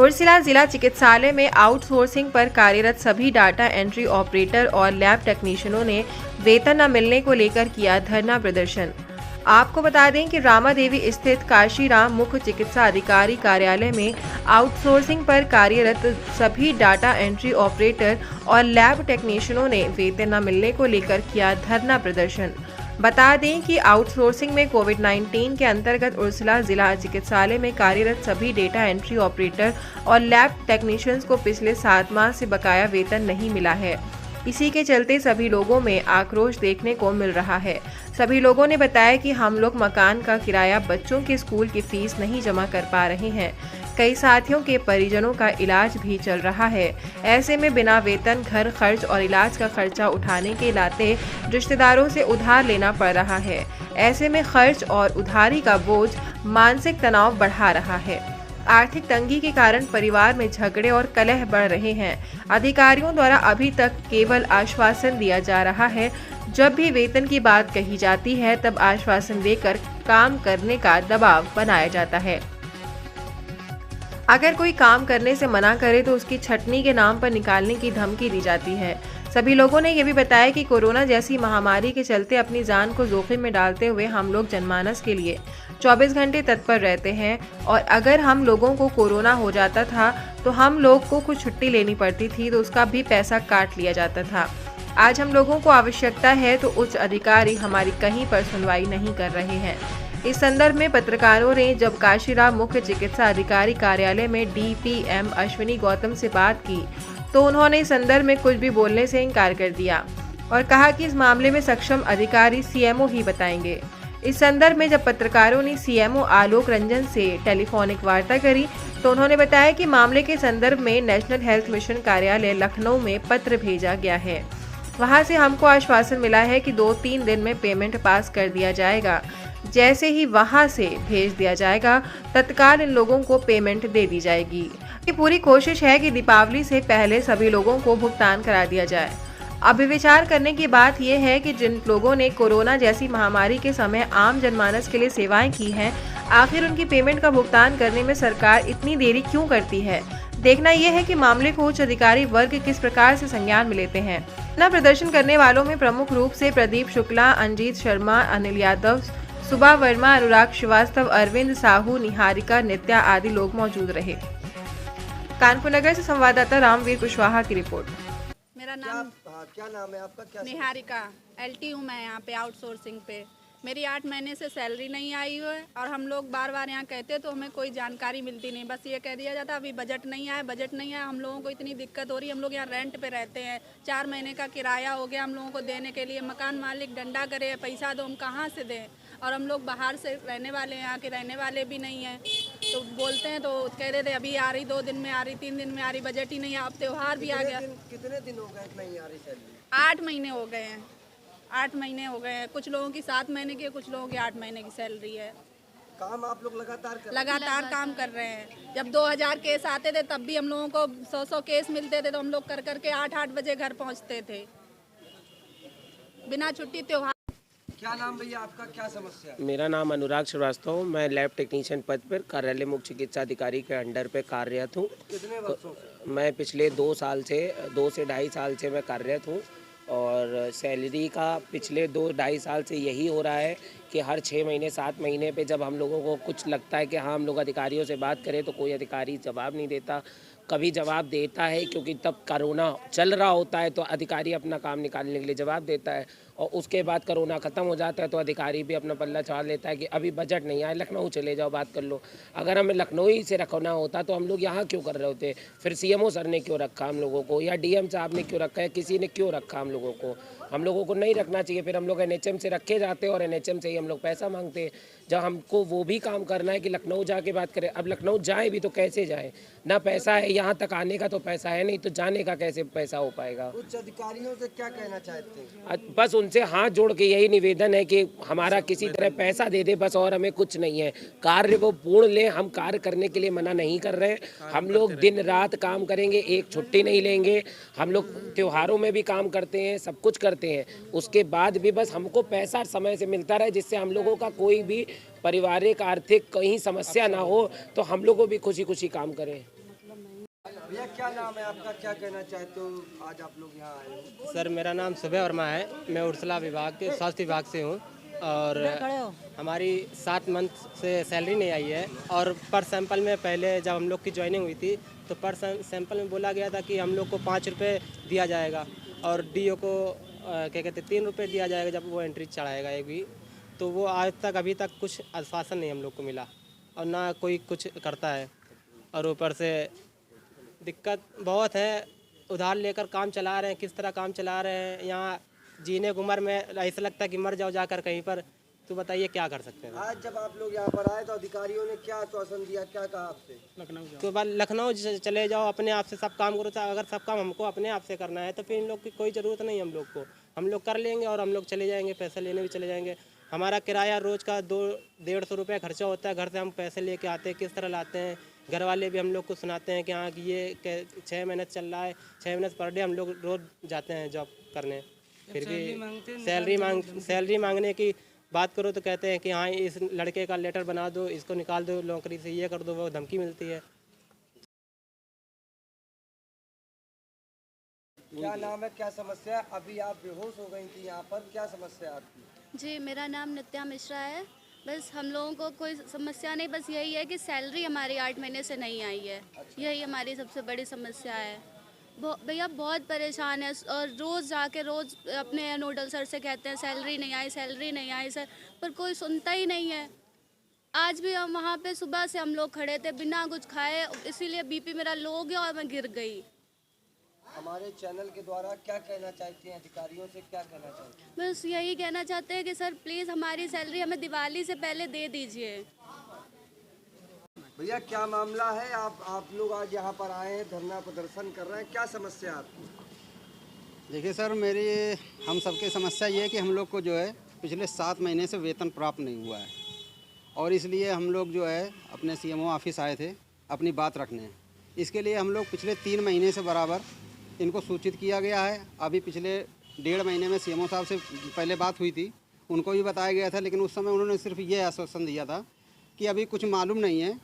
उर्सिला जिला चिकित्सालय में आउटसोर्सिंग पर कार्यरत सभी डाटा एंट्री ऑपरेटर और लैब टेक्नीशियनों ने वेतन न मिलने को लेकर किया धरना प्रदर्शन। आपको बता दें कि रामा देवी स्थित काशीराम मुख्य चिकित्सा अधिकारी कार्यालय में आउटसोर्सिंग पर कार्यरत सभी डाटा एंट्री ऑपरेटर और लैब टेक्नीशियनों ने वेतन न मिलने को लेकर किया धरना प्रदर्शन। बता दें कि आउटसोर्सिंग में कोविड-19 के अंतर्गत उर्सिला जिला चिकित्सालय में कार्यरत सभी डेटा एंट्री ऑपरेटर और लैब टेक्नीशियंस को पिछले 7 माह से बकाया वेतन नहीं मिला है। इसी के चलते सभी लोगों में आक्रोश देखने को मिल रहा है। सभी लोगों ने बताया कि हम लोग मकान का किराया, बच्चों के स्कूल की फीस नहीं जमा कर पा रहे हैं। कई साथियों के परिजनों का इलाज भी चल रहा है। ऐसे में बिना वेतन घर खर्च और इलाज का खर्चा उठाने के नाते रिश्तेदारों से उधार लेना पड़ रहा है। ऐसे में खर्च और उधारी का बोझ मानसिक तनाव बढ़ा रहा है। आर्थिक तंगी के कारण परिवार में झगड़े और कलह बढ़ रहे हैं। अधिकारियों द्वारा अभी तक केवल आश्वासन दिया जा रहा है। जब भी वेतन की बात कही जाती है तब आश्वासन देकर काम करने का दबाव बनाया जाता है। अगर कोई काम करने से मना करे तो उसकी छटनी के नाम पर निकालने की धमकी दी जाती है। सभी लोगों ने यह भी बताया कि कोरोना जैसी महामारी के चलते अपनी जान को जोखिम में डालते हुए हम लोग जनमानस के लिए 24 घंटे तत्पर रहते हैं और अगर हम लोगों को कोरोना हो जाता था तो हम लोग को कुछ छुट्टी लेनी पड़ती थी तो उसका भी पैसा काट लिया जाता था। आज हम लोगों को आवश्यकता है तो उच्च अधिकारी हमारी कहीं पर सुनवाई नहीं कर रहे हैं। इस संदर्भ में पत्रकारों ने जब काशीराम मुख्य चिकित्सा अधिकारी कार्यालय में DPM अश्विनी गौतम से बात की तो उन्होंने इस संदर्भ में कुछ भी बोलने से इनकार कर दिया और कहा कि इस मामले में सक्षम अधिकारी CMO ही बताएंगे। इस संदर्भ में जब पत्रकारों ने CMO आलोक रंजन से टेलीफोनिक वार्ता करी तो उन्होंने बताया कि मामले के संदर्भ में नेशनल हेल्थ मिशन कार्यालय लखनऊ में पत्र भेजा गया है। वहां से हमको आश्वासन मिला है कि 2-3 दिन में पेमेंट पास कर दिया जाएगा। जैसे ही वहां से भेज दिया जाएगा तत्काल इन लोगों को पेमेंट दे दी जाएगी। ये पूरी कोशिश है कि दीपावली से पहले सभी लोगों को भुगतान करा दिया जाए। अब विचार करने की बात यह है कि जिन लोगों ने कोरोना जैसी महामारी के समय आम जनमानस के लिए सेवाएं की हैं, आखिर उनकी पेमेंट का भुगतान करने में सरकार इतनी देरी क्यों करती है। देखना यह है कि मामले को उच्च अधिकारी वर्ग किस प्रकार से संज्ञान में लेते हैं। धरना प्रदर्शन करने वालों में प्रमुख रूप से प्रदीप शुक्ला, अंजीत शर्मा, अनिल यादव, सुबा वर्मा, अनुराग श्रीवास्तव, अरविंद साहू, निहारिका, नित्या आदि लोग मौजूद रहे। कानपुर नगर से संवाददाता रामवीर कुशवाहा की रिपोर्ट। मेरा नाम क्या नाम है आपका? क्या निहारिका LT हूँ मैं यहाँ पे आउटसोर्सिंग पे। मेरी 8 महीने से सैलरी नहीं आई हुई है और हम लोग बार बार यहाँ कहते तो हमें कोई जानकारी मिलती नहीं। बस ये कह दिया जाता अभी बजट नहीं आया, बजट नहीं आया। हम लोगों को इतनी दिक्कत हो रही है। हम लोग यहाँ रेंट पे रहते हैं। 4 महीने का किराया हो गया हम लोगों को देने के लिए। मकान मालिक डंडा करे पैसा दो, हम कहाँ से दें। और हम लोग बाहर से रहने वाले हैं, यहाँ के रहने वाले भी नहीं हैं। तो बोलते हैं तो कह देते अभी आ रही, 2 दिन में आ रही, 3 दिन में आ रही, बजट ही नहीं है। अब त्योहार भी आ गया। कितने दिन हो गए नहीं आ रही सैलरी? 8 महीने हो गए हैं। 8 महीने हो गए हैं। कुछ लोगों की 7 महीने की, कुछ लोगों की 8 महीने की सैलरी है। काम आप लोग लगातार काम कर रहे हैं। जब 2000 केस आते थे तब भी हम लोगों को 100 केस मिलते थे तो हम लोग कर करके 8 बजे घर पहुंचते थे बिना छुट्टी त्योहार। क्या नाम भैया आपका? क्या समस्या? मेरा नाम अनुराग श्रीवास्तव, मैं लैब टेक्नीशियन पद पर कार्यालय मुख्य चिकित्सा अधिकारी के अंडर पे कार्यरत हूँ। कितने वर्षों से? मैं पिछले 2 से ढाई साल से मैं कार्यरत हूँ और सैलरी का पिछले 2-2.5 साल से यही हो रहा है कि हर 6 महीने 7 महीने पे जब हम लोगों को कुछ लगता है कि हाँ हम लोग अधिकारियों से बात करें तो कोई अधिकारी जवाब नहीं देता। कभी जवाब देता है क्योंकि तब कोरोना चल रहा होता है तो अधिकारी अपना काम निकालने के लिए जवाब देता है और उसके बाद कोरोना ख़त्म हो जाता है तो अधिकारी भी अपना पल्ला झाड़ लेता है कि अभी बजट नहीं आया, लखनऊ चले जाओ बात कर लो। अगर हमें लखनऊ ही से रखना होता तो हम लोग यहाँ क्यों कर रहे होते? फिर CMO सर ने क्यों रखा हम लोगों को, या DM साहब ने क्यों रखा है, किसी ने क्यों रखा हम लोगों को? हम लोगों को नहीं रखना चाहिए। फिर हम लोग NHM से रखे जाते हैं और NHM से ही हम लोग पैसा मांगते हैं। जब हमको वो भी काम करना है कि लखनऊ जाके बात करें। अब लखनऊ जाए भी तो कैसे जाए? ना पैसा है, यहाँ तक आने का तो पैसा है नहीं, तो जाने का कैसे पैसा हो पाएगा? उच्च अधिकारियों से क्या कहना चाहते हैं? बस उनसे हाथ जोड़ के यही निवेदन है कि हमारा किसी तरह पैसा दे दे बस, और हमें कुछ नहीं है। कार्य वो पूर्ण लें, हम कार्य करने के लिए मना नहीं कर रहे हैं। हम लोग दिन रात काम करेंगे, एक छुट्टी नहीं लेंगे। हम लोग त्योहारों में भी काम करते हैं, सब कुछ करते हैं। उसके बाद भी बस हमको पैसा समय से मिलता रहे जिससे हम लोगों का कोई भी पारिवारिक आर्थिक कहीं समस्या ना हो, तो हम लोग को भी खुशी खुशी काम करें। भैया क्या नाम है आपका, क्या कहना चाहते हो आज आप लोग यहाँ आए हो? सर मेरा नाम सुबह वर्मा है। मैं उर्सला विभाग के स्वास्थ्य विभाग से हूँ और हमारी 7 मंथ से सैलरी नहीं आई है। और पर सैंपल में पहले जब हम लोग की ज्वाइनिंग हुई थी तो पर सैंपल में बोला गया था कि हम लोग को 5 रुपये दिया जाएगा और डीओ को क्या कहते 3 रुपये दिया जाएगा जब वो एंट्री चढ़ाएगा एक भी। तो वो आज तक अभी तक कुछ आश्वासन नहीं हम लोग को मिला और ना कोई कुछ करता है। और ऊपर से दिक्कत बहुत है, उधार लेकर काम चला रहे हैं। किस तरह काम चला रहे हैं, यहाँ जीने की उम्र में ऐसा लगता है कि मर जाओ जाकर कहीं पर। तो बताइए क्या कर सकते हैं। आज जब आप लोग यहाँ पर आए तो अधिकारियों ने क्या आश्वासन दिया, क्या कहा आपसे? तो बाद लखनऊ चले जाओ, अपने आप से सब काम करो। तो अगर सब काम हमको अपने आप से करना है तो फिर इन लोग की कोई ज़रूरत नहीं है। हम लोग को हम लोग कर लेंगे और हम लोग चले जाएंगे, पैसे लेने भी चले जाएंगे। हमारा किराया रोज़ का 200-150 रुपये खर्चा होता है। घर से हम पैसे लेके आते हैं, किस तरह लाते हैं। घर वाले भी हम लोग को सुनाते हैं कि हाँ कि ये 6 महीने चल रहा है, 6 महीने पर डे हम लोग रोज़ जाते हैं जॉब करने। फिर भी सैलरी मांगने की बात करो तो कहते हैं कि हाँ इस लड़के का लेटर बना दो, इसको निकाल दो नौकरी से, ये कर दो, वो धमकी मिलती है। क्या नाम है, क्या समस्या है? अभी आप बेहोश हो गई थी यहाँ पर, क्या समस्या है आपकी? जी, मेरा नाम नित्या मिश्रा है। बस हम लोगों को कोई समस्या नहीं, बस यही है कि सैलरी हमारी 8 महीने से नहीं आई है। यही हमारी सबसे बड़ी समस्या है। भैया बहुत परेशान है और रोज़ जाके रोज़ अपने नोडल सर से कहते हैं सैलरी नहीं आई, सैलरी नहीं आई सर, पर कोई सुनता ही नहीं है। आज भी हम वहाँ पे सुबह से हम लोग खड़े थे बिना कुछ खाए, इसीलिए बीपी मेरा लो हो गया और मैं गिर गई। हमारे चैनल के द्वारा क्या कहना चाहती हैं, अधिकारियों से क्या कहना चाहती हैं? बस यही कहना चाहते हैं कि सर प्लीज़ हमारी सैलरी हमें दिवाली से पहले दे दीजिए। भैया क्या मामला है, आप लोग आज यहाँ पर आए हैं, धरना प्रदर्शन कर रहे हैं, क्या समस्या है आपकी? देखिए सर, मेरी हम सबकी समस्या ये है कि हम लोग को जो है पिछले 7 महीने से वेतन प्राप्त नहीं हुआ है और इसलिए हम लोग जो है अपने सीएमओ ऑफिस आए थे अपनी बात रखने। इसके लिए हम लोग पिछले 3 महीने से बराबर इनको सूचित किया गया है। अभी पिछले 1.5 महीने में सीएमओ साहब से पहले बात हुई थी, उनको भी बताया गया था, लेकिन उस समय उन्होंने सिर्फ ये आश्वासन दिया था कि अभी कुछ मालूम नहीं है,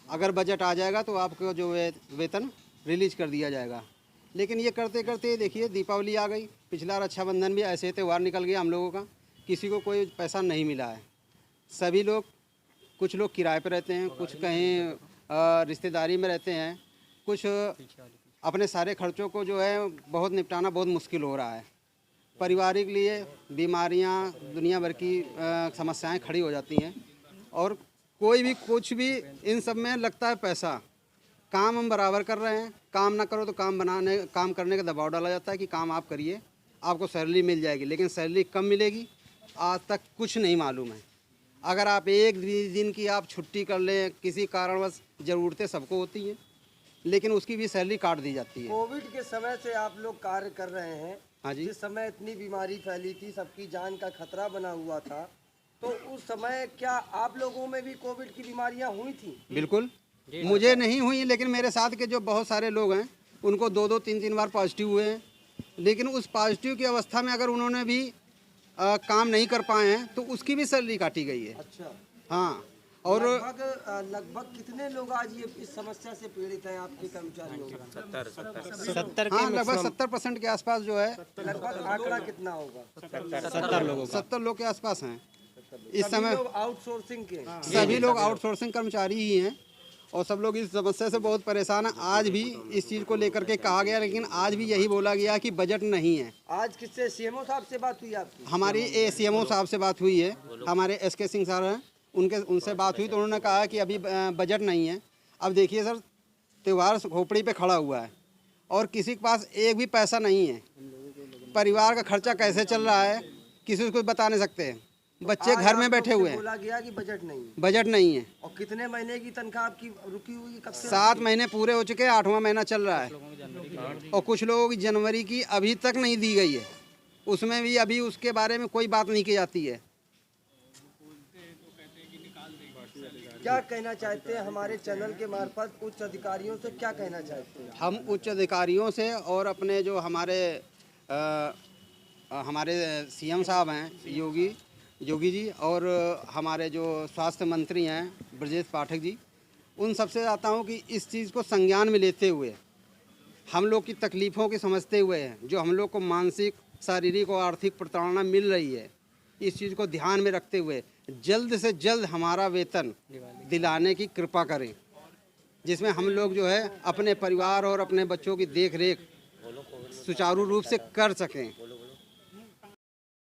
अगर बजट आ जाएगा तो आपको जो वेतन रिलीज कर दिया जाएगा। लेकिन ये करते करते देखिए दीपावली आ गई, पिछला रक्षाबंधन भी ऐसे त्यौहार निकल गया हम लोगों का, किसी को कोई पैसा नहीं मिला है। सभी लोग, कुछ लोग किराए पर रहते हैं, कुछ कहीं रिश्तेदारी में रहते हैं, कुछ अपने सारे खर्चों को जो है बहुत निपटाना बहुत मुश्किल हो रहा है। पारिवारिक लिए बीमारियां, दुनिया भर की समस्याएं खड़ी हो जाती हैं और कोई भी कुछ भी इन सब में लगता है पैसा। काम हम बराबर कर रहे हैं, काम ना करो तो काम करने का दबाव डाला जाता है कि काम आप करिए, आपको सैलरी मिल जाएगी, लेकिन सैलरी कम मिलेगी आज तक कुछ नहीं मालूम है। अगर आप एक दिन की आप छुट्टी कर लें, किसी कारणवश ज़रूरतें सबको होती हैं, लेकिन उसकी भी सैलरी काट दी जाती है। कोविड के समय से आप लोग कार्य कर रहे हैं। हाँ जी। जिस समय इतनी बीमारी फैली थी, सबकी जान का खतरा बना हुआ था, तो उस समय क्या आप लोगों में भी कोविड की बीमारियां हुई थी? बिल्कुल, मुझे नहीं हुई, लेकिन मेरे साथ के जो बहुत सारे लोग हैं उनको 2-2, 3-3 बार पॉजिटिव हुए हैं। लेकिन उस पॉजिटिव की अवस्था में अगर उन्होंने भी काम नहीं कर पाए हैं तो उसकी भी सैलरी काटी गई है। अच्छा। हाँ, और लगभग कितने लोग आज ये इस समस्या से पीड़ित हैं आपके कर्मचारियों? 70 हाँ, लगभग 70% के आसपास जो है। लगभग आंकड़ा कितना होगा? 70 लोग के आसपास हैं इस समय। आउटसोर्सिंग के सभी लोग आउटसोर्सिंग कर्मचारी ही हैं और सब लोग इस समस्या से बहुत परेशान हैं। आज भी इस चीज़ को लेकर के कहा गया, लेकिन आज भी यही बोला गया कि बजट नहीं है। आज किससे, सीएमओ साहब से बात हुई आपकी? हमारी सीएमओ साहब से बात हुई है, हमारे SK सिंह सर हैं, उनसे बात हुई तो उन्होंने कहा कि अभी बजट नहीं है। अब देखिए सर, त्यौहार खोपड़ी पे खड़ा हुआ है और किसी के पास एक भी पैसा नहीं है। परिवार का खर्चा कैसे चल रहा है किसी को कुछ बता नहीं सकते हैं। बच्चे घर में बैठे हुए हैं। बोला गया कि बजट नहीं है। बजट नहीं है। और कितने महीने की तनख्वाह आपकी रुकी हुई है? कब से? 7 महीने पूरे हो चुके हैं, 8वां महीना चल रहा है और कुछ लोगों की जनवरी की अभी तक नहीं दी गई है, उसमें भी अभी उसके बारे में कोई बात नहीं की जाती है। क्या कहना चाहते हैं हमारे चैनल के मार्फत उच्च अधिकारियों से, क्या कहना चाहते हैं? हम उच्च अधिकारियों से और अपने जो हमारे CM साहब हैं योगी जी और हमारे जो स्वास्थ्य मंत्री हैं ब्रजेश पाठक जी, उन सबसे चाहता हूँ कि इस चीज़ को संज्ञान में लेते हुए हम लोग की तकलीफ़ों की समझते हुए जो हम लोग को मानसिक, शारीरिक और आर्थिक प्रताड़ना मिल रही है, इस चीज़ को ध्यान में रखते हुए जल्द से जल्द हमारा वेतन दिलाने की कृपा करें, जिसमें हम लोग जो है अपने परिवार और अपने बच्चों की देख रेख सुचारू रूप से कर सकें।